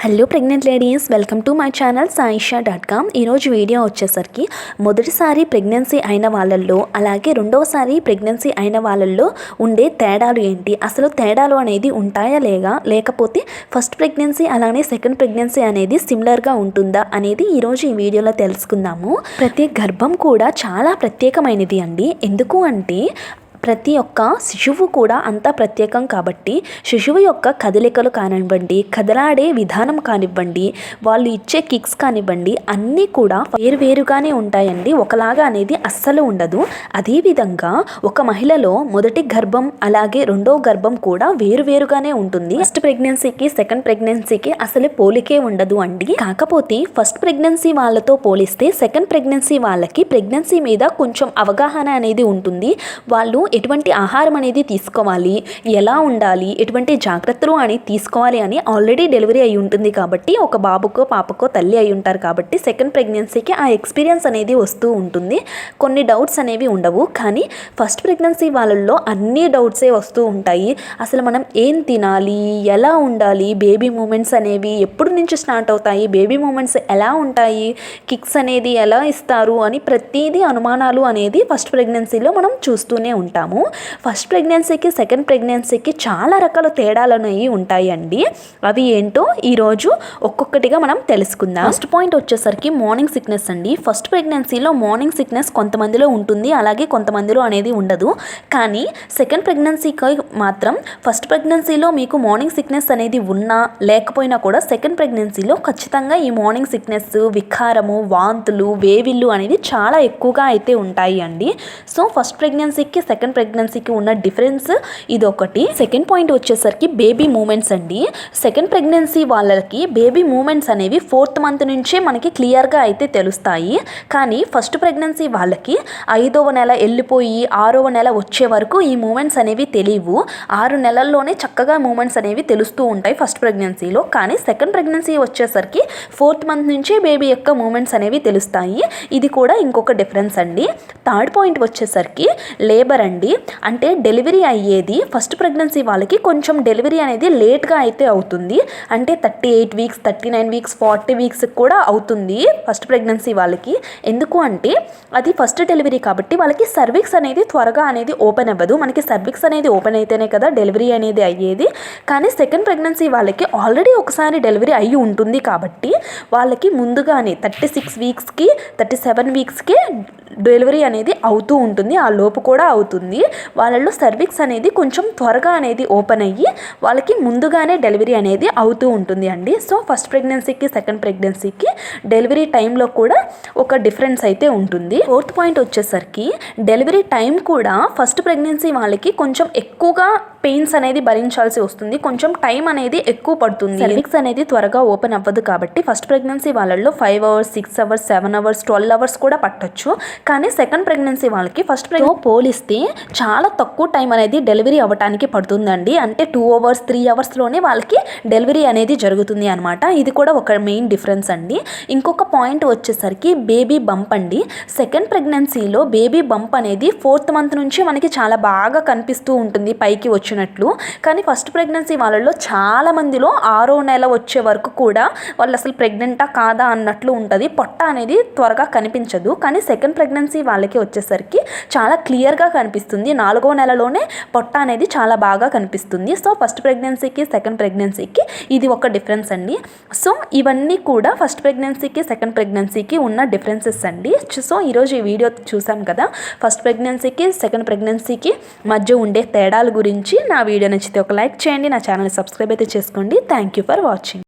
Hello pregnant ladies, welcome to my channel saisha.com. ఈరోజు video వచ్చేసరికి మొదటిసారి ప్రెగ్నెన్సీ అయిన వాళ్ళల్లో అలాగే రెండవసారి ప్రెగ్నెన్సీ అయిన వాళ్ళల్లో ఉండే తేడాలు ఏంటి, అసలు తేడాలు అనేది ఉంటాయా లేకపోతే ఫస్ట్ ప్రెగ్నెన్సీ అలానే సెకండ్ ప్రెగ్నెన్సీ అనేది సిమిలర్గా ఉంటుందా అనేది ఈరోజు ఈ వీడియోలో తెలుసుకుందాము. ప్రతి గర్భం కూడా చాలా ప్రత్యేకమైనది అండి. ఎందుకు అంటే ప్రతి ఒక్క శిశువు కూడా అంతా ప్రత్యేకం కాబట్టి శిశువు యొక్క కదలికలు కానివ్వండి, కదలాడే విధానం కానివ్వండి, వాళ్ళు ఇచ్చే కిక్స్ కానివ్వండి, అన్నీ కూడా వేరువేరుగానే ఉంటాయండి. ఒకలాగా అనేది అస్సలు ఉండదు. అదేవిధంగా ఒక మహిళలో మొదటి గర్భం అలాగే రెండో గర్భం కూడా వేరువేరుగానే ఉంటుంది. ఫస్ట్ ప్రెగ్నెన్సీకి సెకండ్ ప్రెగ్నెన్సీకి అసలు పోలికే ఉండదు అండి. కాకపోతే ఫస్ట్ ప్రెగ్నెన్సీ వాళ్ళతో పోలిస్తే సెకండ్ ప్రెగ్నెన్సీ వాళ్ళకి ప్రెగ్నెన్సీ మీద కొంచెం అవగాహన అనేది ఉంటుంది. వాళ్ళు ఎటువంటి ఆహారం అనేది తీసుకోవాలి, ఎలా ఉండాలి, ఎటువంటి జాగ్రత్తలు అని తీసుకోవాలి అని ఆల్రెడీ డెలివరీ అయి ఉంటుంది కాబట్టి ఒక బాబుకో పాపకో తల్లి అయి ఉంటారు కాబట్టి సెకండ్ ప్రెగ్నెన్సీకి ఆ ఎక్స్పీరియన్స్ అనేది వస్తూ ఉంటుంది. కొన్ని డౌట్స్ అనేవి ఉండవు. కానీ ఫస్ట్ ప్రెగ్నెన్సీ వాళ్ళల్లో అన్ని డౌట్సే వస్తూ ఉంటాయి. అసలు మనం ఏం తినాలి, ఎలా ఉండాలి, బేబీ మూమెంట్స్ అనేవి ఎప్పుడు నుంచి స్టార్ట్ అవుతాయి, బేబీ మూమెంట్స్ ఎలా ఉంటాయి, కిక్స్ అనేది ఎలా ఇస్తారు అని ప్రతిదీ అనుమానాలు అనేది ఫస్ట్ ప్రెగ్నెన్సీలో మనం చూస్తూనే ఉంటాము. ఫస్ట్ ప్రెగ్నెన్సీకి సెకండ్ ప్రెగ్నెన్సీకి చాలా రకాల తేడాలు అనేవి ఉంటాయండి. అవి ఏంటో ఈరోజు ఒక్కొక్కటిగా మనం తెలుసుకుందాం. ఫస్ట్ పాయింట్ వచ్చేసరికి మార్నింగ్ సిక్నెస్ అండి. ఫస్ట్ ప్రెగ్నెన్సీలో మార్నింగ్ సిక్నెస్ కొంతమందిలో ఉంటుంది, అలాగే కొంతమందిలో అనేది ఉండదు. కానీ సెకండ్ ప్రెగ్నెన్సీకి మాత్రం ఫస్ట్ ప్రెగ్నెన్సీలో మీకు మార్నింగ్ సిక్నెస్ అనేది ఉన్నా లేకపోయినా కూడా సెకండ్ ప్రెగ్నెన్సీలో ఖచ్చితంగా ఈ మార్నింగ్ సిక్నెస్, వికారము, వాంతులు, వేవిళ్ళు అనేది చాలా ఎక్కువగా అయితే ఉంటాయి అండి. సో ఫస్ట్ ప్రెగ్నెన్సీకి సెకండ్ ప్రెగ్నెన్సీకి ఉన్న డిఫరెన్స్ ఇదొకటి. సెకండ్ పాయింట్ వచ్చేసరికి బేబీ మూమెంట్స్ అండి. సెకండ్ ప్రెగ్నెన్సీ వాళ్ళకి బేబీ మూమెంట్స్ అనేవి 4th మంత్ నుంచే మనకి క్లియర్గా అయితే తెలుస్తాయి. కానీ ఫస్ట్ ప్రెగ్నెన్సీ వాళ్ళకి 5వ నెల వెళ్ళిపోయి 6వ నెల వచ్చే వరకు ఈ మూమెంట్స్ అనేవి తెలియవు. 6 నెలల్లోనే చక్కగా మూమెంట్స్ అనేవి తెలుస్తూ ఉంటాయి ఫస్ట్ ప్రెగ్నెన్సీలో. కానీ సెకండ్ ప్రెగ్నెన్సీ వచ్చేసరికి 4th మంత్ నుంచే బేబీ యొక్క మూమెంట్స్ అనేవి తెలుస్తాయి. ఇది కూడా ఇంకొక డిఫరెన్స్ అండి. థర్డ్ పాయింట్ వచ్చేసరికి లేబర్ అండి. అంటే డెలివరీ అయ్యేది ఫస్ట్ ప్రెగ్నెన్సీ వాళ్ళకి కొంచెం డెలివరీ అనేది లేట్గా అయితే అవుతుంది. అంటే 38 వీక్స్, 39 వీక్స్, 40 వీక్స్ కూడా అవుతుంది ఫస్ట్ ప్రెగ్నెన్సీ వాళ్ళకి. ఎందుకు అంటే అది ఫస్ట్ డెలివరీ కాబట్టి వాళ్ళకి సర్విక్స్ అనేది త్వరగా అనేది ఓపెన్ అవ్వదు. మనకి సర్విక్స్ అనేది ఓపెన్ అయితేనే కదా డెలివరీ అనేది అయ్యేది. కానీ సెకండ్ ప్రెగ్నెన్సీ వాళ్ళకి ఆల్రెడీ ఒకసారి డెలివరీ అయ్యి ఉంటుంది కాబట్టి వాళ్ళకి ముందుగానే 36 వీక్స్కి 37 వీక్స్కి డెలివరీ అనేది అవుతూ ఉంటుంది. ఆ లోపు కూడా అవుతుంది. వాళ్ళలో సర్విక్స్ అనేది కొంచెం త్వరగా అనేది ఓపెన్ అయ్యి వాళ్ళకి ముందుగానే డెలివరీ అనేది అవుతూ ఉంటుంది అండి. సో ఫస్ట్ ప్రెగ్నెన్సీకి సెకండ్ ప్రెగ్నెన్సీకి డెలివరీ టైంలో కూడా ఒక డిఫరెన్స్ అయితే ఉంటుంది. ఫోర్త్ పాయింట్ వచ్చేసరికి డెలివరీ టైం కూడా ఫస్ట్ ప్రెగ్నెన్సీ వాళ్ళకి కొంచెం ఎక్కువగా పెయిన్స్ అనేది భరించాల్సి వస్తుంది. కొంచెం టైం అనేది ఎక్కువ పడుతుంది. సర్విక్స్ అనేది త్వరగా ఓపెన్ అవ్వదు కాబట్టి ఫస్ట్ ప్రెగ్నెన్సీ వాళ్ళల్లో 5 అవర్స్, 6 అవర్స్, 7 అవర్స్, 12 అవర్స్ కూడా పట్టొచ్చు. కానీ సెకండ్ ప్రెగ్నెన్సీ వాళ్ళకి ఫస్ట్ పోలిస్తే చాలా తక్కువ టైం అనేది డెలివరీ అవ్వడానికి పడుతుందండి. అంటే 2 అవర్స్ 3 అవర్స్లోనే వాళ్ళకి డెలివరీ అనేది జరుగుతుంది అనమాట. ఇది కూడా ఒక మెయిన్ డిఫరెన్స్ అండి. ఇంకొక పాయింట్ వచ్చేసరికి బేబీ బంప్ అండి. సెకండ్ ప్రెగ్నెన్సీలో బేబీ బంప్ అనేది 4th మంత్ నుంచి మనకి చాలా బాగా కనిపిస్తూ ఉంటుంది పైకి వచ్చినట్లు. కానీ ఫస్ట్ ప్రెగ్నెన్సీ వాళ్ళలో చాలా మందిలో 6వ నెల వచ్చే వరకు కూడా వాళ్ళు అసలు ప్రెగ్నెంటా కాదా అన్నట్లు ఉంటుంది. పొట్ట అనేది త్వరగా కనిపించదు. కానీ సెకండ్ ప్రెగ్నెన్సీ వాళ్ళకి వచ్చేసరికి చాలా క్లియర్గా కనిపిస్తుంది. 4వ నెలలోనే పొట్ట అనేది చాలా బాగా కనిపిస్తుంది. సో ఫస్ట్ ప్రెగ్నెన్సీకి సెకండ్ ప్రెగ్నెన్సీకి ఇది ఒక డిఫరెన్స్ అండి. సో ఇవన్నీ కూడా ఫస్ట్ ప్రెగ్నెన్సీకి సెకండ్ ప్రెగ్నెన్సీకి ఉన్న డిఫరెన్సెస్ అండి. సో ఈరోజు ఈ వీడియో చూసాం కదా, ఫస్ట్ ప్రెగ్నెన్సీకి సెకండ్ ప్రెగ్నెన్సీకి మధ్య ఉండే తేడాల గురించి. నా వీడియో నచ్చితే ఒక లైక్ చేయండి, నా ఛానల్ సబ్స్క్రైబ్ అయితే చేసుకోండి. Thank you for watching.